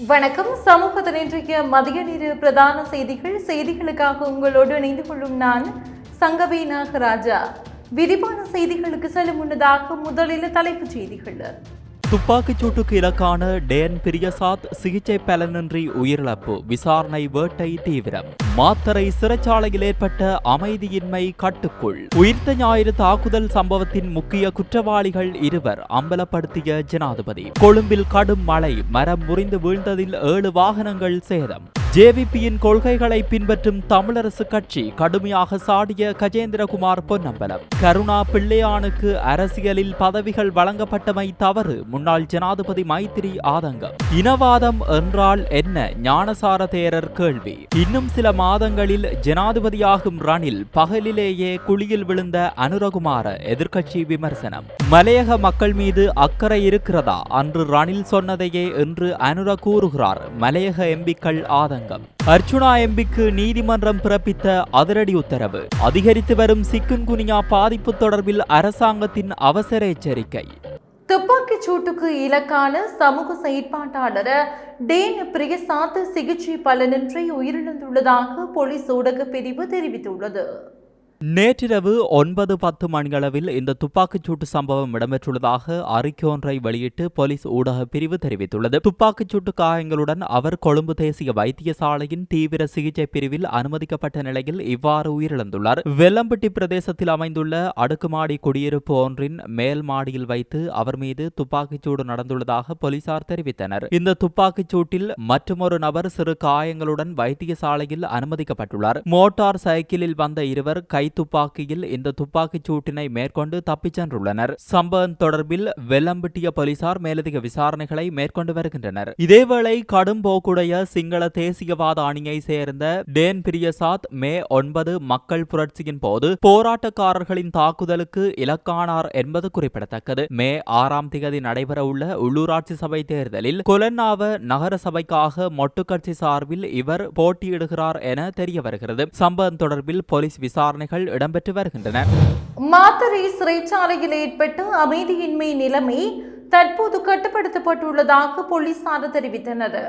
வணக்கம். சமூகத்தின் இன்றைய மதிய நேர பிரதான செய்திகளுக்காக உங்களோடு இணைந்து கொள்ளும் நான் சங்கவி நாகராஜா. விரிவான செய்திகளுக்கு செல்லும் முன்னதாக முதலில் தலைப்புச் செய்திகள். துப்பாக்கிச்சூட்டுக்கு இலக்கான டேன் பிரியசாத் சிகிச்சை பலனின்றி உயிரிழப்பு, விசாரணை வேட்டை தீவிரம். மாத்தறை சிறைச்சாலையில் ஏற்பட்ட அமைதியின்மை கட்டுக்குள். உயிர்த்த ஞாயிறு தாக்குதல் சம்பவத்தின் முக்கிய குற்றவாளிகள் இருவர் அம்பலப்படுத்திய ஜனாதிபதி. கொழும்பில் கடும் மழை, மரம் முறிந்து வீழ்ந்ததில் 7 வாகனங்கள் சேதம். ஜேவிபியின் கொள்கைகளை பின்பற்றும் தமிழரசு கட்சி கடுமையாக சாடிய கஜேந்திரகுமார் பொன்னம்பலம். கருணா பிள்ளையானுக்கு அரசியலில் பதவிகள் வழங்கப்பட்டமை தவறு, முன்னாள் ஜனாதிபதி மைத்திரி ஆதங்கம். இனவாதம் என்றால் என்ன? ஞானசார தேரர் கேள்வி. இன்னும் சில மாதங்களில் ஜனாதிபதியாகும் ரணில், பகலிலேயே குழியில் விழுந்த அனுரகுமார எதிர்க்கட்சி விமர்சனம். மலையக மக்கள் மீது அக்கறை இருக்கிறதா? அன்று ரணில் சொன்னதையே என்று அனுர கூறுகிறார். மலையக எம்பிக்கள் ஆதங்கம். அர்ச்சுனா எம்பிக்கு நீதிமன்றம் பிறப்பித்த அதிரடி உத்தரவு. அதிகரித்து வரும் சிக்குன்குனியா பாதிப்பு தொடர்பில் அரசாங்கத்தின் அவசர எச்சரிக்கை. துப்பாக்கிச் சூட்டுக்கு இலக்கான சமூக செயற்பாட்டாளர் டேன் பிரியசாத் சிகிச்சை பலனின்றி உயிரிழந்துள்ளதாக போலீஸ் ஊடக பிரிவு தெரிவித்துள்ளது. நேற்றிரவு 9:10 மணியளவில் இந்த துப்பாக்கிச்சூட்டு சம்பவம் இடம்பெற்றுள்ளதாக அறிக்கை ஒன்றை வெளியிட்டு போலீஸ் ஊடக பிரிவு தெரிவித்துள்ளது. துப்பாக்கிச்சூட்டு காயங்களுடன் அவர் கொழும்பு தேசிய வைத்தியசாலையின் தீவிர சிகிச்சை பிரிவில் அனுமதிக்கப்பட்ட நிலையில் இவ்வாறு உயிரிழந்துள்ளார். வெல்லம்பட்டி பிரதேசத்தில் அமைந்துள்ள அடுக்குமாடி குடியிருப்பு ஒன்றின் மேல் மாடியில் வைத்து அவர் மீது துப்பாக்கிச்சூடு நடந்துள்ளதாக போலீசார் தெரிவித்தனர். இந்த துப்பாக்கிச்சூட்டில் மற்றொரு நபர் சிறு காயங்களுடன் வைத்தியசாலையில் அனுமதிக்கப்பட்டுள்ளார். மோட்டார் சைக்கிளில் வந்த இருவர் துப்பாக்கியில் இந்த துப்பாக்கிச் சூட்டினை மேற்கொண்டு தப்பிச் சென்றுள்ளனர். சம்பவம் தொடர்பில் வெல்லம்பட்டிய போலீசார் மேலதிக விசாரணைகளை மேற்கொண்டு வருகின்றனர். இதேவேளை கடும் போக்குடைய சிங்கள தேசியவாத அணியை சேர்ந்த டேன் பிரியசாத் மே 9 மக்கள் புரட்சியின் போது போராட்டக்காரர்களின் தாக்குதலுக்கு இலக்கானார் என்பது குறிப்பிடத்தக்கது. மே 6ஆம் தேதி நடைபெறவுள்ள உள்ளூராட்சி சபை தேர்தலில் கொலன்னாவ நகர சபைக்காக மொட்டு கட்சி சார்பில் இவர் போட்டியிடுகிறார் என தெரிய வருகிறது. சம்பவம் தொடர்பில் போலீஸ் விசாரணைகள் இடம்பெற்று வருகின்றன. மாத்தறை சிறைச்சாலையில் ஏற்பட்ட அமைதியின்மை நிலைமை தற்போது கட்டுப்படுத்தப்பட்டுள்ளதாக போலீசார் தெரிவித்தனர்.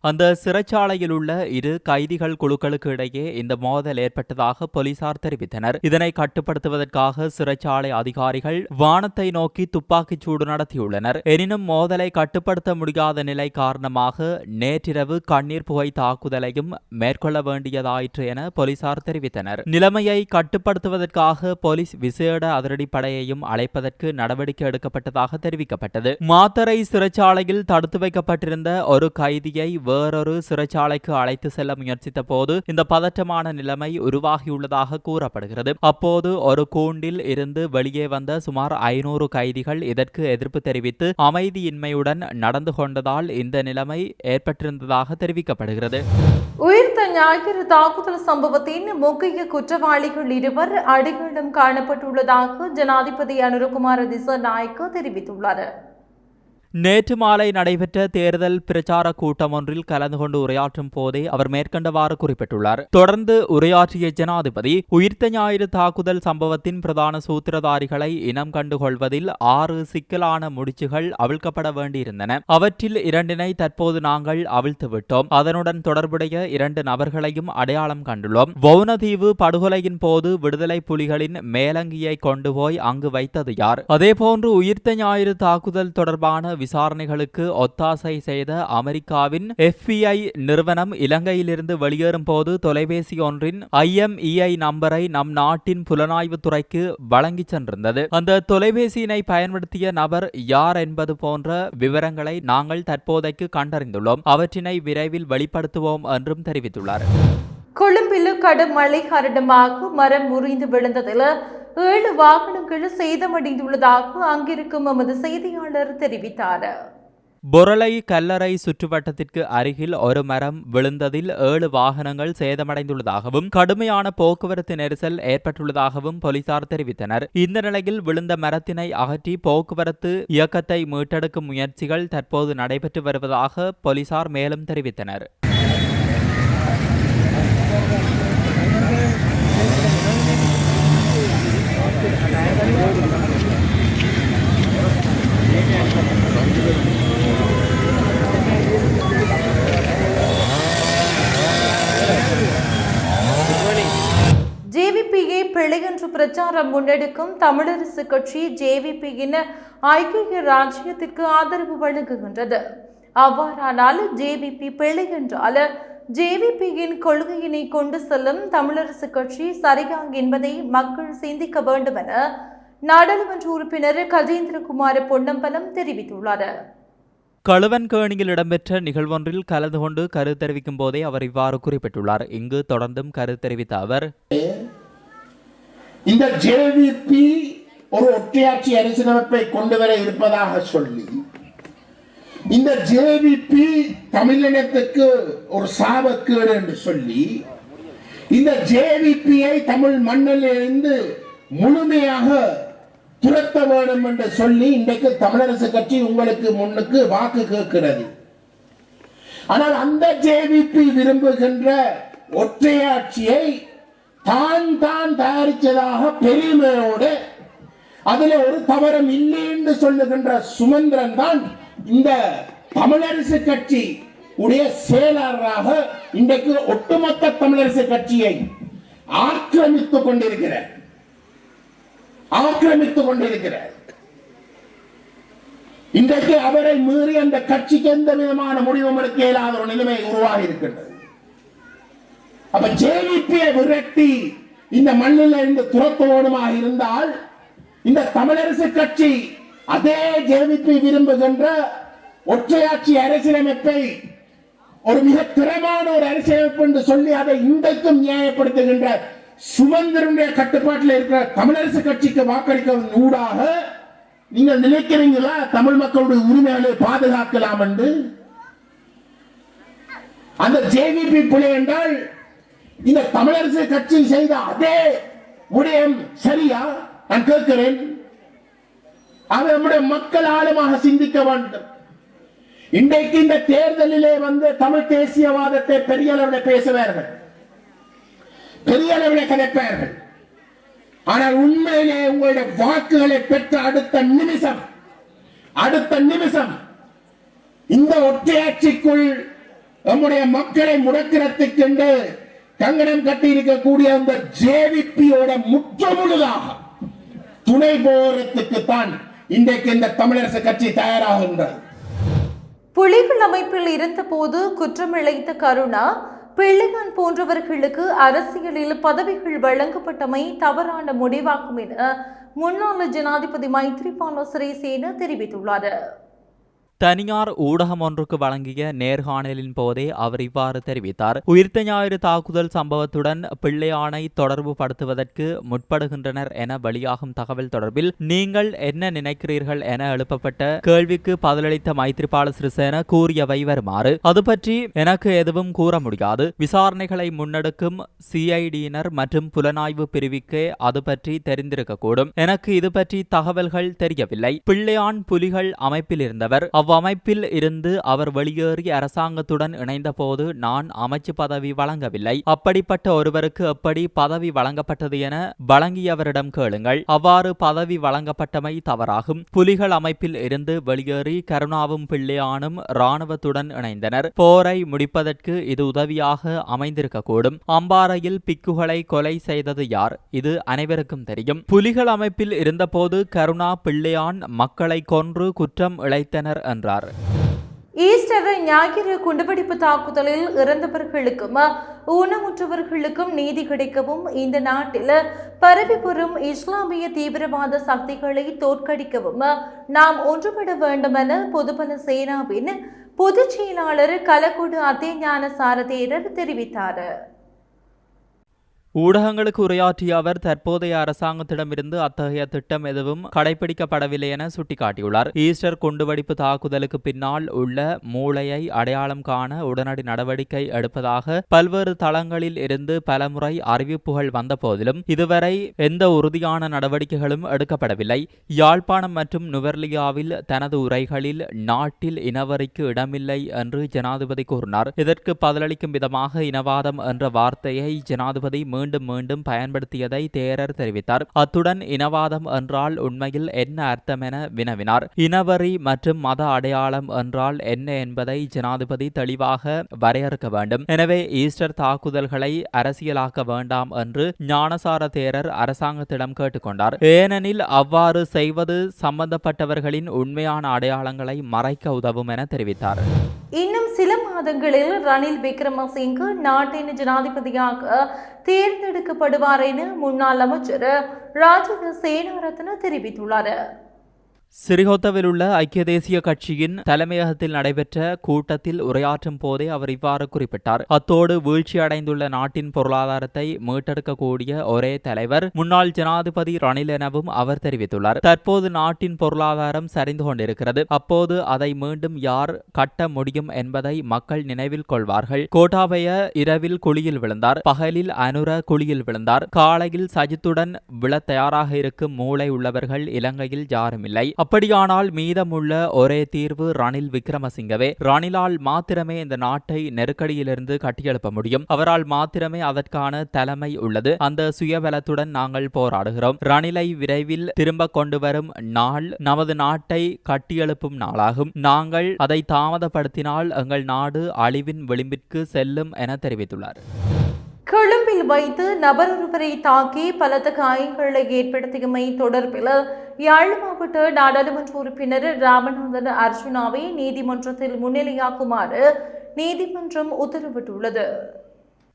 அந்த சிறைச்சாலையில் உள்ள 2 கைதிகள் குழுக்களுக்கு இடையே இந்த மோதல் ஏற்பட்டதாக போலீசார் தெரிவித்தனர். இதனை கட்டுப்படுத்துவதற்காக சிறைச்சாலை அதிகாரிகள் வானத்தை நோக்கி துப்பாக்கிச் சூடு நடத்தியுள்ளனர். எனினும் மோதலை கட்டுப்படுத்த முடியாத நிலை காரணமாக நேற்றிரவு கண்ணீர் புகை தாக்குதலையும் மேற்கொள்ள வேண்டியதாயிற்று என போலீசார் தெரிவித்தனர். நிலைமையை கட்டுப்படுத்துவதற்காக போலீஸ் விசேட அதிரடிப்படையையும் அழைப்பதற்கு நடவடிக்கை எடுக்கப்பட்டதாக தெரிவிக்கப்பட்டது. மாத்தறை சிறைச்சாலையில் தடுத்து வைக்கப்பட்டிருந்த ஒரு கைதியை வேறொரு சிறைச்சாலைக்கு அழைத்து செல்ல முயற்சித்த போது இந்த பதற்றமான நிலைமை உருவாகியுள்ளதாக கூறப்படுகிறது. அப்போது ஒரு கூண்டில் இருந்து வெளியே வந்த சுமார் 500 கைதிகள் இதற்கு எதிர்ப்பு தெரிவித்து அமைதியின்மையுடன் நடந்து கொண்டதால் இந்த நிலைமை ஏற்பட்டிருந்ததாக தெரிவிக்கப்படுகிறது. உயிர்த்த ஞாயிறு தாக்குதல் சம்பவத்தின் முக்கிய குற்றவாளிகள் இருவர் அடையாளம் காணப்பட்டுள்ளதாக ஜனாதிபதி அனுரகுமார திசாநாயக்க தெரிவித்துள்ளார். நேற்று மாலை நடைபெற்ற தேர்தல் பிரச்சார கூட்டம் ஒன்றில் கலந்து கொண்டு உரையாற்றும் போதே அவர் மேற்கண்டவாறு குறிப்பிட்டுள்ளார். தொடர்ந்து உரையாற்றிய ஜனாதிபதி, உயிர்த்த ஞாயிறு தாக்குதல் சம்பவத்தின் பிரதான சூத்திரதாரிகளை இனம் கண்டுகொள்வதில் 6 சிக்கலான முடிச்சுகள் அவிழ்க்கப்பட வேண்டியிருந்தன. அவற்றில் 2 தற்போது நாங்கள் அவிழ்த்துவிட்டோம். அதனுடன் தொடர்புடைய 2 நபர்களையும் அடையாளம் கண்டுள்ளோம். வவுனதீவு படுகொலையின் போது விடுதலை புலிகளின் மேலங்கியை கொண்டு போய் அங்கு வைத்தது யார்? அதேபோன்று உயிர்த்த ஞாயிறு தாக்குதல் தொடர்பான விசாரணைகளுக்கு ஒத்தாசை செய்த அமெரிக்காவின் FBI நிறுவனம் இலங்கையிலிருந்து வெளியேறும் போது தொலைபேசி ஒன்றின் IMEI நம்பரை நம் நாட்டின் புலனாய்வு துறைக்கு வழங்கி சென்றிருந்தது. அந்த தொலைபேசியினை பயன்படுத்திய நபர் யார் என்பது போன்ற விவரங்களை நாங்கள் தற்போதைக்கு கண்டறிந்துள்ளோம். அவற்றினை விரைவில் வெளிப்படுத்துவோம் என்றும் தெரிவித்துள்ளார். கொழும்பில் கடும் மழை காரணமாக மரம் முறிந்து விழுந்ததில் 7 வாகனங்கள் சேதமடைந்துள்ளதாக அங்கிருக்கும் எமது செய்தியாளர் தெரிவித்தார். பொரளை கல்லறை சுற்றுவட்டத்திற்கு அருகில் ஒரு மரம் விழுந்ததில் 7 வாகனங்கள் சேதமடைந்துள்ளதாகவும் கடுமையான போக்குவரத்து நெரிசல் ஏற்பட்டுள்ளதாகவும் போலீசார் தெரிவித்தனர். இந்த நிலையில் விழுந்த மரத்தினை அகற்றி போக்குவரத்து இயக்கத்தை மீட்டெடுக்கும் முயற்சிகள் தற்போது நடைபெற்று வருவதாக போலீசார் மேலும் தெரிவித்தனர். பிழை என்று பிரச்சாரம் முன்னெடுக்கும் தமிழரசு கட்சி ஜேவிபியின் ஐக்கிய ராஜ்யத்திற்கு ஆதரவு வழங்குகின்றது. அவ்வாறானால் ஜேவிபி பிழை என்றால் ஜேவிபியின் கொள்கையினை கொண்டு செல்லும் தமிழரசு கட்சி சரியா என்பதை மக்கள் சிந்திக்க வேண்டும் என நாடாளுமன்ற உறுப்பினர் கஜேந்திரகுமார் பொன்னம்பலம் தெரிவித்துள்ளார். களுவன்கேணியில் இடம்பெற்ற நிகழ்வொன்றில் கலந்து கொண்டு கருத்து தெரிவிக்கும் போதே அவர் இவ்வாறு குறிப்பிட்டுள்ளார். இங்கு தொடர்ந்தும் கருத்து தெரிவித்த அவர், இந்த ஜேவிபி ஒரு ஒற்றையாட்சி அரசியலமைப்பை கொண்டு வர இருப்பதாக சொல்லி, இந்த ஜேவிபி தமிழினத்துக்கு ஒரு சாபக்கேடு என்று சொல்லி, இந்த ஜேவிபியை தமிழ் மண்ணிலிருந்து முழுமையாக துரத்த வேண்டும் என்று சொல்லி இன்றைக்கு தமிழரசு கட்சி உங்களுக்கு முன்னுக்கு வாக்கு கேட்கிறது. ஆனால் அந்த ஜேவிபி விரும்புகின்ற ஒற்றையாட்சியை தான் தயாரித்ததாக பெருமையோடு அதில் ஒரு தவறும் இல்லை என்று சொல்லுகின்ற சுமந்திரன் தான் இந்த தமிழரசு கட்சி உடைய செயலாளராக இன்றைக்கு ஒட்டுமொத்த தமிழரசு கட்சியை ஆக்கிரமித்துக் கொண்டிருக்கிறார். இன்றைக்கு அவரை மீறி அந்த கட்சிக்கு எந்த விதமான முடிவும் எடுக்க இயலாத ஒரு நிலைமை உருவாகி இருக்கின்றது. அப்ப ஜேவிபியை விரட்டி இந்த மண்ணில் இருந்து துரத்தோடுமாக இருந்தால் இந்த தமிழரசு கட்சி அதே ஜேவிபி விரும்புகின்ற ஒற்றையாட்சி அரசியலமைப்பை ஒரு மிக திறமான ஒரு அரசியலமைப்பு என்று சொல்லி அதை இன்றைக்கும் நியாயப்படுத்துகின்ற சுமந்திரனுடைய கட்டுப்பாட்டில் இருக்கிற தமிழரசு கட்சிக்கு வாக்களிக்கும் ஊடாக நீங்கள் நினைக்கிறீங்களா தமிழ் மக்களுடைய உரிமைகளை பாதுகாக்கலாம் என்று? அந்த ஜேவிபி பிழை என்றால் இந்த தமிழரசு கட்சி செய்த அதே விடயம் சரியா? நான் கேட்கிறேன். அதை நம்முடைய மக்கள் ஆழமாக சிந்திக்க வேண்டும். இன்றைக்கு இந்த தேர்தலிலே வந்து தமிழ் தேசியவாதத்தை பெரிய அளவில் பேசுவார்கள், பெரிய அளவில் கதைப்பார்கள். ஆனால் உண்மையிலே உங்களுடைய வாக்குகளை பெற்ற அடுத்த நிமிஷம் இந்த ஒற்றையாட்சிக்குள் நம்முடைய மக்களை முடக்கிறதுக்கு என்று கங்கணம் கட்டி இருக்கக்கூடிய அந்த ஜேவிபியோட முற்றுமுழுதாக துணை போறதுக்கு தான் இன்றைக்கு இந்த தமிழரசு கட்சி தயாராகின்றது. புலிகள் அமைப்பில் இருந்தபோது குற்றம் இழைத்த கருணா, பிள்ளையான் போன்றவர்களுக்கு அரசியலில் பதவிகள் வழங்கப்பட்டமை தவறான முடிவாகும் என முன்னாள் ஜனாதிபதி மைத்ரிபால சிறிசேன தெரிவித்துள்ளார். தனியார் ஊடகம் ஒன்றுக்கு வழங்கிய நேர்காணலின் போதே அவர் இவ்வாறு தெரிவித்தார். உயிர்த்த ஞாயிறு தாக்குதல் சம்பவத்துடன் பிள்ளையானை தொடர்பு படுத்துவதற்கு முற்படுகின்றனர் என வெளியாகும் தகவல் தொடர்பில் நீங்கள் என்ன நினைக்கிறீர்கள் என எழுப்பப்பட்ட கேள்விக்கு பதிலளித்த மைத்ரிபால சிறிசேன கூறியவை வருமாறு: அது பற்றி எனக்கு எதுவும் கூற முடியாது. விசாரணைகளை முன்னெடுக்கும் சிஐடியினர் மற்றும் புலனாய்வு பிரிவுக்கே அது பற்றி தெரிந்திருக்கக்கூடும். எனக்கு இது பற்றி தகவல்கள் தெரியவில்லை. பிள்ளையான் புலிகள் அமைப்பில் இருந்தவர். அவ்வமைப்பில் இருந்து அவர் வெளியேறி அரசாங்கத்துடன் இணைந்த போது நான் அமைச்சு பதவி வழங்கவில்லை. அப்படிப்பட்ட ஒருவருக்கு எப்படி பதவி வழங்கப்பட்டது என வழங்கியவரிடம் கேளுங்கள். அவ்வாறு பதவி வழங்கப்பட்டமை தவறாகும். புலிகள் அமைப்பில் இருந்து வெளியேறி கருணாவும் பிள்ளையானும் இராணுவத்துடன் இணைந்தனர். போரை முடிப்பதற்கு இது உதவியாக அமைந்திருக்கக்கூடும். அம்பாறையில் பிக்குகளை கொலை செய்தது யார்? இது அனைவருக்கும் தெரியும். புலிகள் அமைப்பில் இருந்தபோது கருணா, பிள்ளையான் மக்களை கொன்று குற்றம் இழைத்தனர் என்றார். ஈஸ்டர் ஞாயிறு குண்டுவெடிப்பு தாக்குதலில் இறந்தவர்களுக்கும் ஊனமுற்றவர்களுக்கும் நீதி கிடைக்கவும் இந்த நாட்டில் பரவி வரும் இஸ்லாமிய தீவிரவாத சக்திகளை தோற்கடிக்கவும் நாம் ஒன்றுபட வேண்டும் என பொதுபல சேனாவின் பொதுச் செயலாளர் கலக்குடு அத்தேஞான சாரதேரர் தெரிவித்தார். ஊடகங்களுக்கு உரையாற்றிய அவர் தற்போதைய அரசாங்கத்திடமிருந்து அத்தகைய திட்டம் எதுவும் கடைபிடிக்கப்படவில்லை என சுட்டிக்காட்டியுள்ளார். ஈஸ்டர் குண்டுவெடிப்பு தாக்குதலுக்கு பின்னால் உள்ள மூளையை அடையாளம் காண உடனடி நடவடிக்கை எடுப்பதாக பல்வேறு தளங்களில் இருந்து பலமுறை அறிவிப்புகள் வந்த போதிலும் இதுவரை எந்த உறுதியான நடவடிக்கைகளும் எடுக்கப்படவில்லை. யாழ்ப்பாணம் மற்றும் நுவர்லியாவில் தனது உரைகளில் நாட்டில் இனவரிக்கு இடமில்லை என்று ஜனாதிபதி கூறினார். இதற்கு பதிலளிக்கும் விதமாக இனவாதம் என்ற வார்த்தையை ஜனாதிபதி மீண்டும் மீண்டும் பயன்படுத்தியதை தேரர் தெரிவித்தார். அத்துடன் இனவாதம் என்றால் உண்மையில் என்ன அர்த்தம் என வினவினார். இனவரி மற்றும் மத அடையாளம் என்றால் என்ன என்பதை ஜனாதிபதி தெளிவாக வரையறுக்க வேண்டும். எனவே ஈஸ்டர் தாக்குதல்களை அரசியலாக்க வேண்டாம் என்று ஞானசார தேரர் அரசாங்கத்திடம் கேட்டுக்கொண்டார். ஏனெனில் அவ்வாறு செய்வது சம்பந்தப்பட்டவர்களின் உண்மையான அடையாளங்களை மறைக்க உதவும் என தெரிவித்தார். இன்னும் சில மாதங்களில் ரணில் விக்ரமசிங்கே நாட்டின் ஜனாதிபதியாக தேர்ந்தெடுக்கப்படுவார் என முன்னாள் அமைச்சர் ராஜித சேனாரத்ன தெரிவித்துள்ளார். சிறிகொத்தவில் உள்ள ஐக்கிய தேசிய கட்சியின் தலைமையகத்தில் நடைபெற்ற கூட்டத்தில் உரையாற்றும் போதே அவர் இவ்வாறு குறிப்பிட்டார். அத்தோடு வீழ்ச்சியடைந்துள்ள நாட்டின் பொருளாதாரத்தை மீட்டெடுக்கக்கூடிய ஒரே தலைவர் முன்னாள் ஜனாதிபதி ரணில் எனவும் அவர் தெரிவித்துள்ளார். தற்போது நாட்டின் பொருளாதாரம் சரிந்து கொண்டிருக்கிறது. அப்போது அதை மீண்டும் யார் கட்ட முடியும் என்பதை மக்கள் நினைவில் கொள்வார்கள். கோட்டாபய இரவில் குழியில் விழுந்தார், பகலில் அனுர குழியில் விழுந்தார், காலையில் சஜித்துடன் விழ தயாராக இருக்கும் மூளை உள்ளவர்கள் இலங்கையில் யாரும் இல்லை. அப்படியானால் மீதமுள்ள ஒரே தீர்வு ரணில் விக்ரமசிங்கவே. ரணிலால் மாத்திரமே இந்த நாட்டை நெருக்கடியிலிருந்து கட்டியெழுப்ப முடியும். அவரால் மாத்திரமே அதற்கான தலைமை உள்ளது. அந்த சுயபலத்துடன் நாங்கள் போராடுகிறோம். ரணிலை விரைவில் திரும்ப கொண்டு வரும் நாள் நமது நாட்டை கட்டியெழுப்பும் நாளாகும். நாங்கள் அதை தாமதப்படுத்தினால் எங்கள் நாடு அழிவின் விளிம்பிற்கு செல்லும் என தெரிவித்துள்ளார். கொழும்பில் வைத்து நபர் ஒருவரை தாக்கி பலத்த காயங்களை ஏற்படுத்தியமை தொடர்பில் யாழ் மாவட்ட நாடாளுமன்ற உறுப்பினர் ராமநாதன் அர்ஜுனாவை நீதிமன்றத்தில் முன்னிலையாக்குமாறு நீதிமன்றம் உத்தரவிட்டுள்ளது.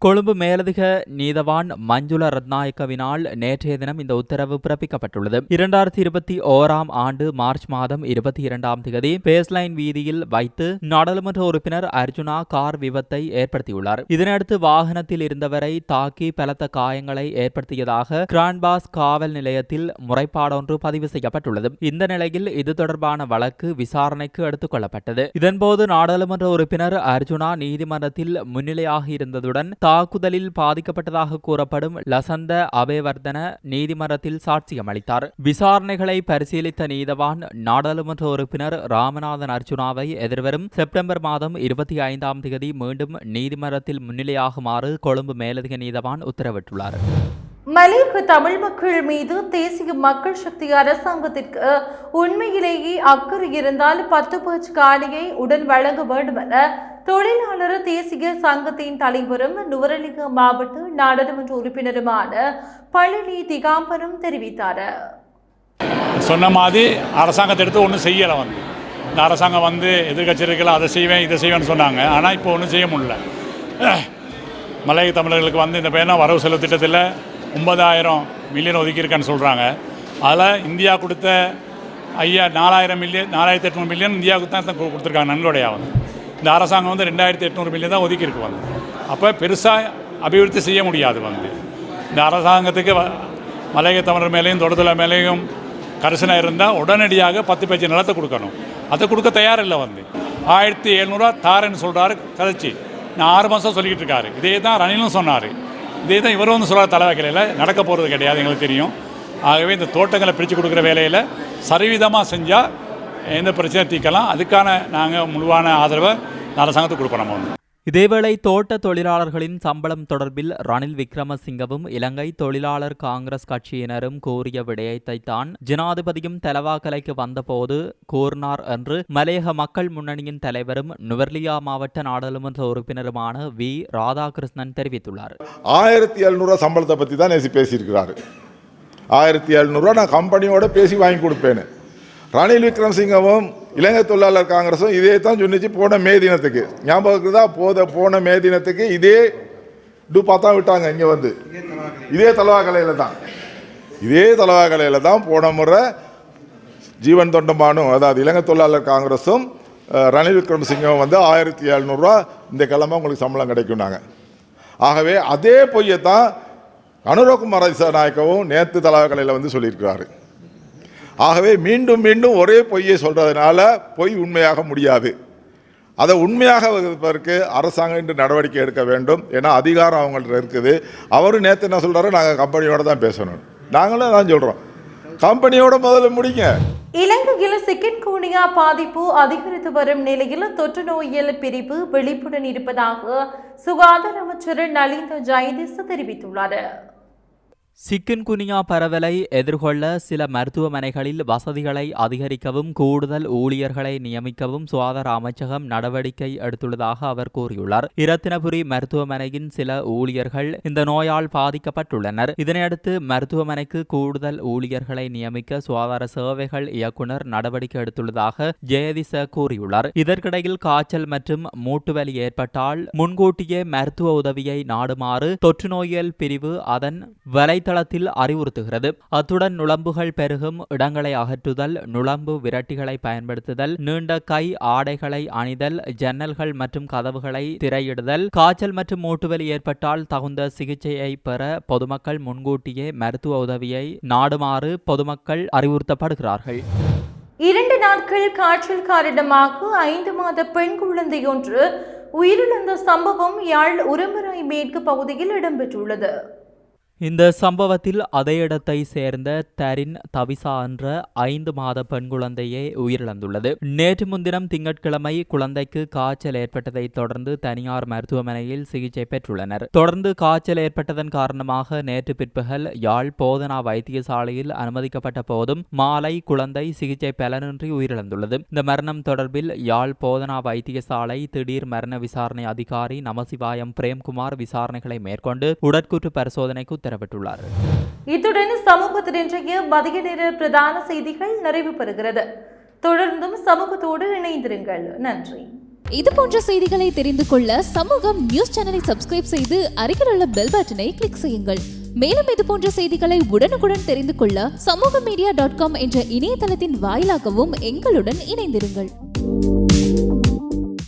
கொழும்பு மேலதிக நீதவான் மஞ்சுள ரத்நாயக்கவினால் நேற்றைய தினம் இந்த உத்தரவு பிறப்பிக்கப்பட்டுள்ளது. 2021 ஆண்டு மார்ச் மாதம் 22ஆம் தேதி பேஸ்லைன் வீதியில் வைத்து நாடாளுமன்ற உறுப்பினர் அர்ஜுனா கார் விபத்தை ஏற்படுத்தியுள்ளார். இதனையடுத்து வாகனத்தில் இருந்தவரை தாக்கி பலத்த காயங்களை ஏற்படுத்தியதாக கிராண்ட்பாஸ் காவல் நிலையத்தில் முறைப்பாடொன்று பதிவு செய்யப்பட்டுள்ளது. இந்த நிலையில் இது தொடர்பான வழக்கு விசாரணைக்கு எடுத்துக் கொள்ளப்பட்டது. இதன்போது நாடாளுமன்ற உறுப்பினர் அர்ஜுனா நீதிமன்றத்தில் முன்னிலையாக இருந்ததுடன் தாக்குதலில் பாதிக்கப்பட்டதாக கூறப்படும் லசந்த அபேவர்தன நீதிமன்றத்தில் சாட்சியம் அளித்தார். விசாரணைகளை பரிசீலித்த நீதவான் நாடாளுமன்ற உறுப்பினர் ராமநாதன் அர்ஜுனாவை எதிர்வரும் செப்டம்பர் மாதம் 25ஆம் தேதி மீண்டும் நீதிமன்றத்தில் முன்னிலையாகுமாறு கொழும்பு மேலதிக நீதவான் உத்தரவிட்டுள்ளார். மலையக தமிழ் மக்கள் மீது தேசிய மக்கள் சக்தி அரசாங்கத்திற்கு உண்மையிலேயே அக்கறை இருந்தால் 10 பட்ச காணியை உடன் வழங்க வேண்டும் என தொழிலாளர் தேசிய சங்கத்தின் தலைவரும் நுவரெலியா மாவட்ட நாடாளுமன்ற உறுப்பினருமான பழனி திகாம்பரம் தெரிவித்தார். சொன்ன மாதிரி அரசாங்கத்தை எடுத்து ஒன்றும் செய்யலை. இந்த அரசாங்கம் எதிர்கட்சிகள் அதை செய்வேன் இதை செய்வேன்னு சொன்னாங்க. ஆனால் இப்போ ஒன்றும் செய்ய முடியல. மலையக தமிழர்களுக்கு இந்த பையனா வரவு செலவு திட்டத்தில் 9,000 மில்லியன் ஒதுக்கியிருக்கான்னு சொல்கிறாங்க. அதில் இந்தியா கொடுத்த 4,000 மில்லியன் 4,800 மில்லியன் இந்தியாவுக்கு தான் கொடுத்துருக்காங்க நன்கொடையாக. இந்த அரசாங்கம் 2,800 மில்லியன் தான் ஒதுக்கியிருக்கு. அப்போ பெருசாக அபிவிருத்தி செய்ய முடியாது. இந்த அரசாங்கத்துக்கு மலையக தமிழர் மேலேயும் தொடுதலை மேலேயும் கரிசனாக இருந்தால் உடனடியாக 10 பேச்சு நிலத்தை கொடுக்கணும். அதை கொடுக்க தயாரில்லை. 1,700 தாரன்னு சொல்கிறாரு கதைச்சி. நான் 6 மாதம் சொல்லிக்கிட்டு இருக்காரு. இதே தான் ரணிலும் சொன்னார். இதே தான் இவரும் சொல்கிற தலைவகையில் நடக்க போகிறது கிடையாது, எங்களுக்கு தெரியும். ஆகவே இந்த தோட்டங்களை பிரித்து கொடுக்குற வேலையில் சரிவிதமாக செஞ்சால் எந்த பிரச்சனையும் தீர்க்கலாம். அதுக்கான நாங்கள் முழுவான ஆதரவை அரசாங்கத்துக்கு கொடுப்போம். நம்ம இதேவேளை தோட்ட தொழிலாளர்களின் சம்பளம் தொடர்பில் ரணில் விக்ரமசிங்கவும் இலங்கை தொழிலாளர் காங்கிரஸ் கட்சியினரும் கூறிய விடயத்தை தான் ஜனாதிபதியும் தலவாக்கலைக்கு வந்தபோது கூறினார் என்று மலையக மக்கள் முன்னணியின் தலைவரும் நுவரெலியா மாவட்ட நாடாளுமன்ற உறுப்பினருமான வி ராதாகிருஷ்ணன் தெரிவித்துள்ளார். 1,700 சம்பளத்தை பற்றி தான் பேசியிருக்கிறார். 1,700 நான் கம்பெனியோட பேசி வாங்கி கொடுப்பேன்னு. ரணில் விக்ரமசிங்கவும் இலங்கை தொழிலாளர் காங்கிரஸும் இதே தான் சொன்னிச்சு. போன மே தினத்துக்கு ஞாபகம் இருக்குதா? போன மே தினத்துக்கு இதே டூப்பா தான் விட்டாங்க. இங்கே இதே தலவாக்கலையில் தான் போன முறை ஜீவன் தொண்டமானும், அதாவது இலங்கை தொழிலாளர் காங்கிரஸும் ரணில் விக்ரமசிங்கவும் 1,700 இந்த கிழமை உங்களுக்கு சம்பளம் கிடைக்கும்னாங்க. ஆகவே அதே பொய்யை தான் அனுரகுமார திசாநாயக்கவும் நேற்று தலவாக்கலையில் சொல்லியிருக்கிறாரு. ஆகவே மீண்டும் மீண்டும் ஒரே பொய்யை சொல்கிறதுனால பொய் உண்மையாக முடியாது. அதை உண்மையாக வைப்பதற்கு அரசாங்கம் இன்று நடவடிக்கை எடுக்க வேண்டும். ஏன்னா அதிகாரம் அவங்கள்ட்ட இருக்குது. அவர் நேற்று என்ன சொல்கிறாரு, நாங்கள் கம்பெனியோட தான் பேசணும். நாங்களும் தான் சொல்கிறோம், கம்பெனியோட முதல்ல முடிங்க. இலங்கையில் சிக்கன்குனியா பாதிப்பு அதிகரித்து வரும் நிலையில் தொற்று நோயியல் பிரிவு விழிப்புடன் இருப்பதாக சுகாதார அமைச்சர் நலிந்த ஜெயதிச தெரிவித்துள்ளார். சிக்கன்குனியா பரவலை எதிர்கொள்ள சில மருத்துவமனைகளில் வசதிகளை அதிகரிக்கவும் கூடுதல் ஊழியர்களை நியமிக்கவும் சுகாதார அமைச்சகம் நடவடிக்கை எடுத்துள்ளதாக அவர் கூறியுள்ளார். இரத்தினபுரி மருத்துவமனையின் சில ஊழியர்கள் இந்த நோயால் பாதிக்கப்பட்டுள்ளனர். இதனையடுத்து மருத்துவமனைக்கு கூடுதல் ஊழியர்களை நியமிக்க சுகாதார சேவைகள் இயக்குநர் நடவடிக்கை எடுத்துள்ளதாக ஜெயதிச கூறியுள்ளார். இதற்கிடையில் காய்ச்சல் மற்றும் மூட்டுவலி ஏற்பட்டால் முன்கூட்டியே மருத்துவ உதவியை நாடுமாறு தொற்று நோயியல் பிரிவு அதன் வலைத்தளத்தில் அறிவுறுத்துகிறது. அத்துடன் நுளம்புகள் பெருகும் இடங்களை அகற்றுதல், நுளம்பு விரட்டிகளை பயன்படுத்துதல், நீண்ட கை ஆடைகளை அணிதல், ஜன்னல்கள் மற்றும் கதவுகளை திரையிடுதல், காய்ச்சல் மற்றும் மூட்டுவலி ஏற்பட்டால் தகுந்த சிகிச்சையை பெற பொதுமக்கள் முன்கூட்டியே மருத்துவ உதவியை நாடுமாறு பொதுமக்கள் அறிவுறுத்தப்படுகிறார்கள். 2 நாட்கள் காய்ச்சல் காரணமாக 5 மாத பெண் குழந்தையொன்று உயிரிழந்த சம்பவம் யாழ் உரும்புரை மேற்கு பகுதியில் இடம்பெற்றுள்ளது. இந்த சம்பவத்தில் அதே இடத்தை சேர்ந்த தரின் தவிசா என்ற 5 மாத பெண் குழந்தையே உயிரிழந்துள்ளது. நேற்று முன்தினம் திங்கட்கிழமை குழந்தைக்கு காய்ச்சல் ஏற்பட்டதை தொடர்ந்து தனியார் மருத்துவமனையில் சிகிச்சை பெற்றுள்ளனர். தொடர்ந்து காய்ச்சல் ஏற்பட்டதன் காரணமாக நேற்று பிற்பகல் யாழ் போதனா வைத்தியசாலையில் அனுமதிக்கப்பட்ட போதும் மாலை குழந்தை சிகிச்சை பலனின்றி உயிரிழந்துள்ளது. இந்த மரணம் தொடர்பில் யாழ் போதனா வைத்தியசாலை திடீர் மரண விசாரணை அதிகாரி நமசிவாயம் பிரேம்குமார் விசாரணைகளை மேற்கொண்டு உடற்கூற்று பரிசோதனைக்கு உத்தரவிட்டுள்ளார். இத்துடன் சமூகத்தின் இன்றைய மதிய நேர பிரதான செய்திகள் நிறைவு பெறுகிறது. தொடர்ந்தும் சமூகத்தோடு இணைந்திருங்கள். நன்றி. இது போன்ற செய்திகளை தெரிந்து கொள்ள சமூகம் நியூஸ் சேனலை சப்ஸ்கிரைப் செய்து அருகில் உள்ள பெல் பட்டனை கிளிக் செய்யுங்கள். மேலும் இது போன்ற செய்திகளை உடனுக்குடன் தெரிந்து கொள்ள சமூகமீடியா.com என்ற இணையதளத்தின் வாயிலாகவும் எங்களுடன் இணைந்திருங்கள்.